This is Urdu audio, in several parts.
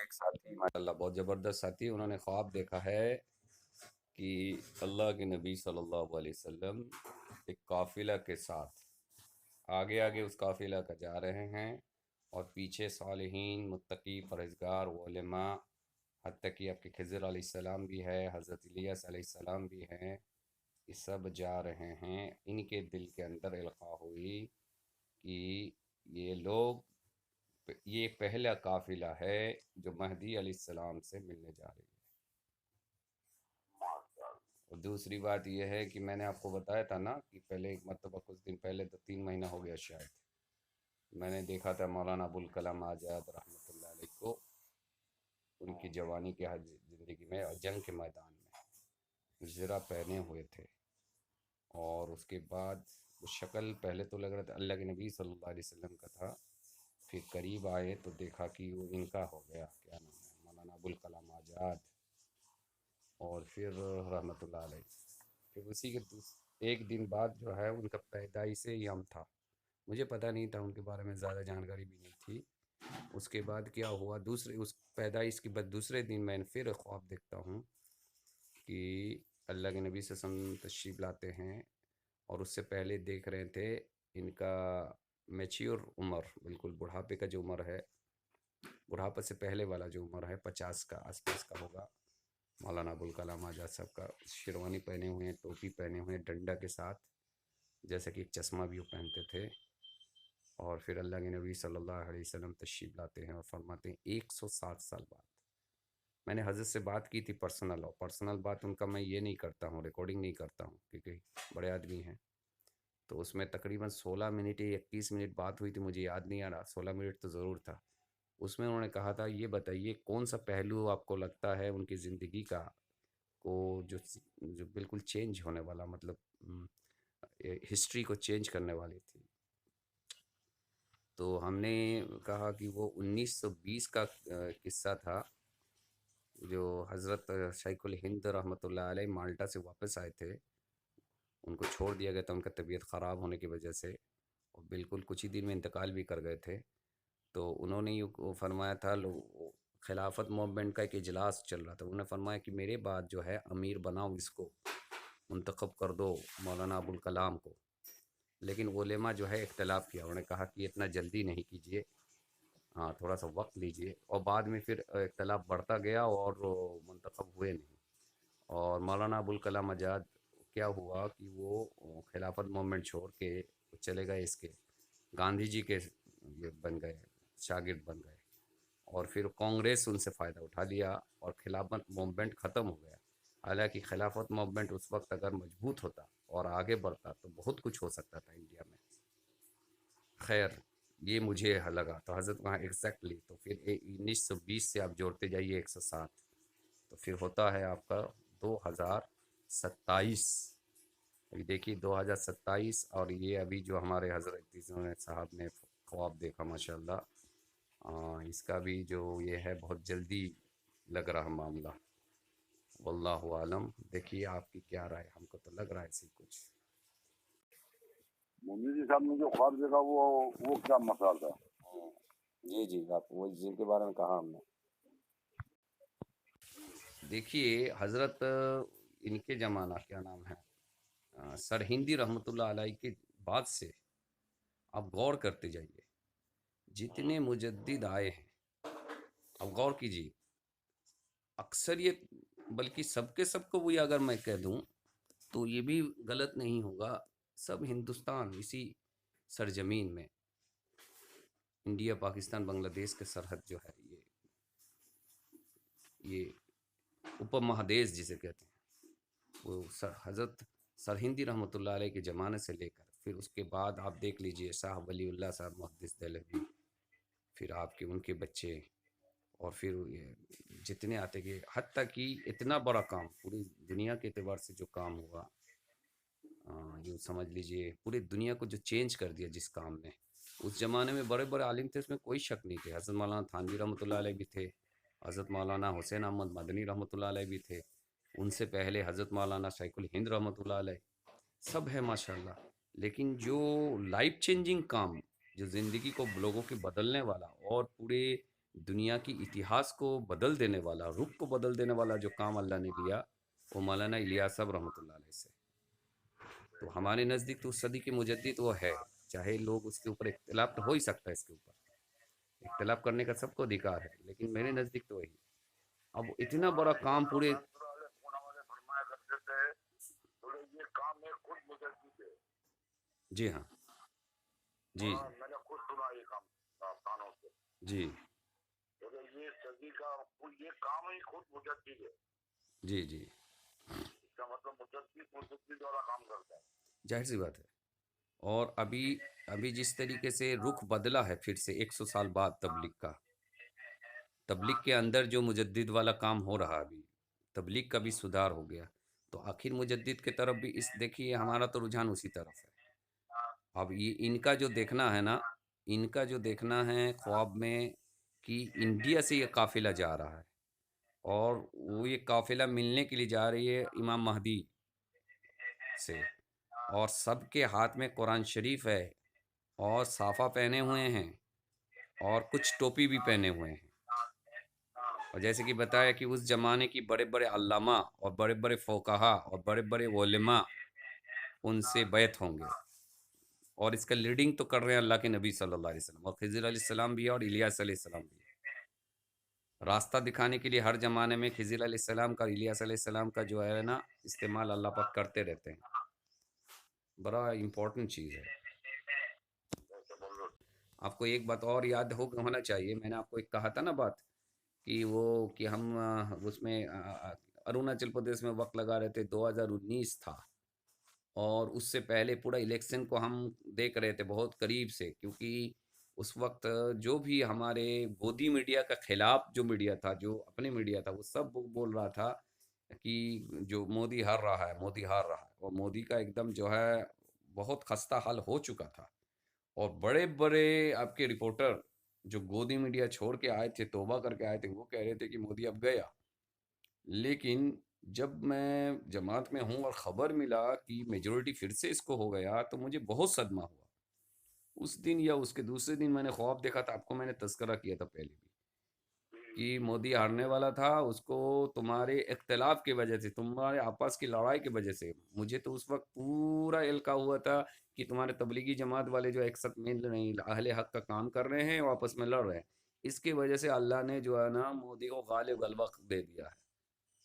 ایک ساتھی ماشاء اللہ بہت زبردست ساتھی، انہوں نے خواب دیکھا ہے کہ اللہ کے نبی صلی اللہ علیہ وسلم ایک قافلہ کے ساتھ آگے آگے اس قافلہ کا جا رہے ہیں، اور پیچھے صالحین، متقی، پرہیزگار، علماء، حتیٰ کہ آپ کے خضر علیہ السلام بھی ہے، حضرت الیاس علیہ السلام بھی ہیں، یہ سب جا رہے ہیں۔ ان کے دل کے اندر القاء ہوئی کہ یہ لوگ، یہ پہلا قافلہ ہے جو مہدی علیہ السلام سے ملنے جا رہی ہے۔ اور دوسری بات یہ ہے کہ میں نے آپ کو بتایا تھا نا کہ پہلے ایک مرتبہ کچھ دن پہلے، 3 مہینہ ہو گیا شاید، میں نے دیکھا تھا مولانا ابوالکلام آزاد رحمۃ اللہ علیہ کو ان کی جوانی کے زندگی میں اور جنگ کے میدان میں زرہ پہنے ہوئے تھے، اور اس کے بعد وہ شکل پہلے تو لگ رہا تھا اللہ کے نبی صلی اللہ علیہ وسلم کا تھا، پھر قریب آئے تو دیکھا کہ وہ ان کا ہو گیا، کیا نام ہے، مولانا ابوالکلام آزاد، اور پھر رحمۃ اللہ علیہ، پھر اسی کے ایک دن بعد جو ہے ان کا پیدائش یوم تھا، مجھے پتہ نہیں تھا ان کے بارے میں، زیادہ جانکاری بھی نہیں تھی۔ اس کے بعد کیا ہوا، اس پیدائش کے بعد دوسرے دن میں پھر خواب دیکھتا ہوں کہ اللہ کے نبی صلی اللہ علیہ وسلم تشریف لاتے ہیں، اور اس سے پہلے دیکھ رہے تھے ان کا میچیور عمر، بالکل بڑھاپے کا جو عمر ہے، بڑھاپے سے پہلے والا جو عمر ہے 50 کا آس پاس کا ہوگا، مولانا ابوالکلام آزاد صاحب کا، شیروانی پہنے ہوئے ہیں، ٹوپی پہنے ہوئے ہیں ڈنڈا کے ساتھ، جیسا کہ ایک چشمہ بھی وہ پہنتے تھے، اور پھر اللہ کے نبی صلی اللہ علیہ وسلم تشریف لاتے ہیں اور فرماتے ہیں 160 سال بعد۔ میں نے حضرت سے بات کی تھی پرسنل، اور پرسنل بات ان کا میں یہ نہیں کرتا ہوں، ریکارڈنگ نہیں کرتا ہوں کیونکہ بڑے آدمی ہیں، تو اس میں تقریباً 16 منٹ یا 21 منٹ بات ہوئی تھی، مجھے یاد نہیں آ رہا، 16 منٹ تو ضرور تھا۔ اس میں انہوں نے کہا تھا یہ بتائیے کون سا پہلو آپ کو لگتا ہے ان کی زندگی کا کو جو بالکل چینج ہونے والا، مطلب ہسٹری کو چینج کرنے والی تھی، تو ہم نے کہا کہ وہ 1920 کا قصہ تھا، جو حضرت شیخ الہند رحمۃ اللہ علیہ مالٹا سے واپس آئے تھے، ان کو چھوڑ دیا گیا تھا ان کا طبیعت خراب ہونے کی وجہ سے، اور بالکل کچھ ہی دن میں انتقال بھی کر گئے تھے، تو انہوں نے یہ فرمایا تھا، خلافت موومنٹ کا ایک اجلاس چل رہا تھا، انہوں نے فرمایا کہ میرے بعد جو ہے امیر بناؤ، اس کو منتخب کر دو مولانا ابوالکلام کو، لیکن علماء جو ہے اختلاف کیا، انہوں نے کہا کہ اتنا جلدی نہیں کیجیے، ہاں تھوڑا سا وقت لیجیے، اور بعد میں پھر اختلاف بڑھتا گیا اور منتخب ہوئے نہیں، اور مولانا ابوالکلام آزاد کیا ہوا کہ وہ خلافت موومنٹ چھوڑ کے چلے گئے، اس کے گاندھی جی کے یہ بن گئے، شاگرد بن گئے، اور پھر کانگریس ان سے فائدہ اٹھا لیا اور خلافت موومنٹ ختم ہو گیا۔ حالانکہ خلافت موومنٹ اس وقت اگر مضبوط ہوتا اور آگے بڑھتا تو بہت کچھ ہو سکتا تھا انڈیا میں۔ خیر، یہ مجھے لگا تو حضرت وہاں ایگزیکٹلی، تو پھر 1920 سے آپ جوڑتے جائیے 160، تو پھر ہوتا ہے آپ کا 2027۔ ابھی دیکھیے 2027، اور یہ ابھی جو ہمارے حضرت صاحب نے خواب دیکھا ماشاءاللہ، اس کا بھی جو یہ ہے بہت جلدی لگ رہا معاملہ، واللہ عالم۔ دیکھیے آپ کی کیا رائے، ہم کو تو لگ رہا ہے ایسے کچھ۔ مودی جی صاحب نے جو خواب دیکھا وہ کیا مسئلہ تھا؟ جی جی، آپ وہ جن کے بارے میں کہا ہم نے، دیکھیے حضرت ان کے زمانہ کیا نام ہے، سرہندی رحمۃ اللہ علیہ کے بعد سے آپ غور کرتے جائیے، جتنے مجدد آئے ہیں، اب غور کیجیے، اکثریت، بلکہ سب کے سب کو بھی اگر میں کہہ دوں تو یہ بھی غلط نہیں ہوگا، سب ہندوستان اسی سرزمین میں، انڈیا پاکستان بنگلہ دیش کے سرحد جو ہے، یہ اپ مہادیش جسے کہتے ہیں، وہ حضرت سرہندی رحمۃ اللہ علیہ کے زمانے سے لے کر پھر اس کے بعد آپ دیکھ لیجئے شاہ ولی اللہ صاحب محدث دہلوی، پھر آپ کے ان کے بچے، اور پھر جتنے آتے گئے، حتیٰ کہ اتنا بڑا کام پوری دنیا کے اعتبار سے جو کام ہوا، جو سمجھ لیجئے پوری دنیا کو جو چینج کر دیا جس کام نے، اس زمانے میں بڑے بڑے عالم تھے، اس میں کوئی شک نہیں تھے، حضرت مولانا تھانوی رحمۃ اللہ علیہ بھی تھے، حضرت مولانا حسین احمد مدنی رحمۃ اللہ علیہ بھی تھے، ان سے پہلے حضرت مولانا شیخ الہند رحمۃ اللہ علیہ، سب ہے ماشاءاللہ، لیکن جو لائف چینجنگ کام، جو زندگی کو لوگوں کے بدلنے والا اور پورے دنیا کی اتہاس کو بدل دینے والا، رخ کو بدل دینے والا جو کام اللہ نے لیا وہ مولانا الیاس صاحب رحمۃ اللہ علیہ سے. تو ہمارے نزدیک تو اس صدی کے مجدد وہ ہے، چاہے لوگ اس کے اوپر اختلاف تو ہو ہی سکتا ہے، اس کے اوپر اختلاف کرنے کا سب کو ادھیکار ہے، لیکن میرے نزدیک تو وہی. اب اتنا بڑا کام پورے. والے فرمایا کرتے تھے بولے یہ کام میں خود مجدد ہے. جی ہاں. جی میں نے خود سنا یہ کام کانوں سے. جی بولے یہ صدی کا یہ کام ہی خود مجدد ہے. جی جی اس کا مطلب مجدد والا کام کرتا ہے. ظاہر سی بات ہے. اور ابھی جس طریقے سے رخ بدلا ہے پھر سے 100 سال بعد تبلیغ کا، تبلیغ کے اندر جو مجدد والا کام ہو رہا، ابھی تبلیغ کا بھی سدھار ہو گیا، تو آخر مجدد کے طرف بھی اس دیکھیے ہمارا تو رجحان اسی طرف ہے. اب یہ ان کا جو دیکھنا ہے نا، ان کا جو دیکھنا ہے خواب میں کہ انڈیا سے یہ قافلہ جا رہا ہے، اور وہ یہ قافلہ ملنے کے لیے جا رہی ہے امام مہدی سے، اور سب کے ہاتھ میں قرآن شریف ہے، اور صافہ پہنے ہوئے ہیں، اور کچھ ٹوپی بھی پہنے ہوئے ہیں. اور جیسے کہ بتایا کہ اس زمانے کی بڑے بڑے علامہ اور بڑے بڑے فقہا اور بڑے بڑے علماء ان سے بیعت ہوں گے، اور اس کا لیڈنگ تو کر رہے ہیں اللہ کے نبی صلی اللہ علیہ وسلم، اور خضر علیہ السلام بھی ہے اور الیاس علیہ السلام بھی ہے. راستہ دکھانے کے لیے ہر زمانے میں خضر علیہ السلام کا، الیاس علیہ السلام کا جو ہے نا استعمال اللہ پاک کرتے رہتے ہیں. بڑا امپورٹنٹ چیز ہے. آپ کو ایک بات اور یاد ہونا چاہیے، میں نے آپ کو ایک کہا تھا نا بات کہ وہ کہ ہم اس میں اروناچل پردیش میں وقت لگا رہے تھے، 2019 تھا، اور اس سے پہلے پورا الیکشن کو ہم دیکھ رہے تھے بہت قریب سے، کیونکہ اس وقت جو بھی ہمارے گودی میڈیا کا خلاف جو میڈیا تھا، جو اپنے میڈیا تھا، وہ سب بول رہا تھا کہ جو مودی ہار رہا ہے، مودی ہار رہا ہے، اور مودی کا ایک دم جو ہے بہت خستہ حال ہو چکا تھا. اور بڑے بڑے آپ کے رپورٹر جو گودی میڈیا چھوڑ کے آئے تھے، توبہ کر کے آئے تھے، وہ کہہ رہے تھے کہ مودی اب گیا. لیکن جب میں جماعت میں ہوں اور خبر ملا کہ میجورٹی پھر سے اس کو ہو گیا، تو مجھے بہت صدمہ ہوا. اس دن یا اس کے دوسرے دن میں نے خواب دیکھا تھا، آپ کو میں نے تذکرہ کیا تھا پہلے بھی کہ مودی ہارنے والا تھا، اس کو تمہارے اختلاف کی وجہ سے، تمہارے آپس کی لڑائی کی وجہ سے. مجھے تو اس وقت پورا الکا ہوا تھا کہ تمہارے تبلیغی جماعت والے جو ایک ساتھ مل نہیں، اہل حق کا کام کر رہے ہیں اور آپس میں لڑ رہے ہیں، اس کی وجہ سے اللہ نے جو ہے نا مودی کو غلبہ دے دیا ہے.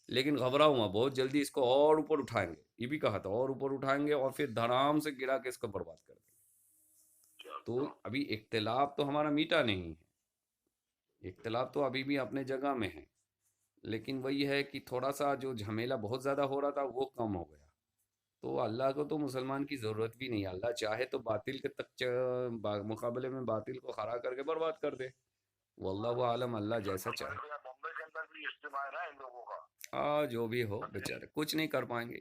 لیکن گھبراؤں گا، بہت جلدی اس کو اور اوپر اٹھائیں گے، یہ بھی کہا تھا، اور اوپر اٹھائیں گے اور پھر دھڑام سے گرا کے اس کو برباد کر دیں گے. تو ابھی اختلاف تو ہمارا میٹا نہیں ہے، اختلاف تو ابھی بھی اپنے جگہ میں ہے، لیکن وہی ہے کہ تھوڑا سا جو جھمیلا بہت زیادہ ہو رہا تھا وہ کم ہو گیا. تو اللہ کو تو مسلمان کی ضرورت بھی نہیں، اللہ چاہے تو باطل کے تک مقابلے میں باطل کو کھڑا کر کے برباد کر دے. واللہ عالم، اللہ جیسا چاہے. ممبئی کے اندر بھی اجتماع ہے نا ان لوگوں کا. جو بھی ہو بیچارے کچھ نہیں کر پائیں گے.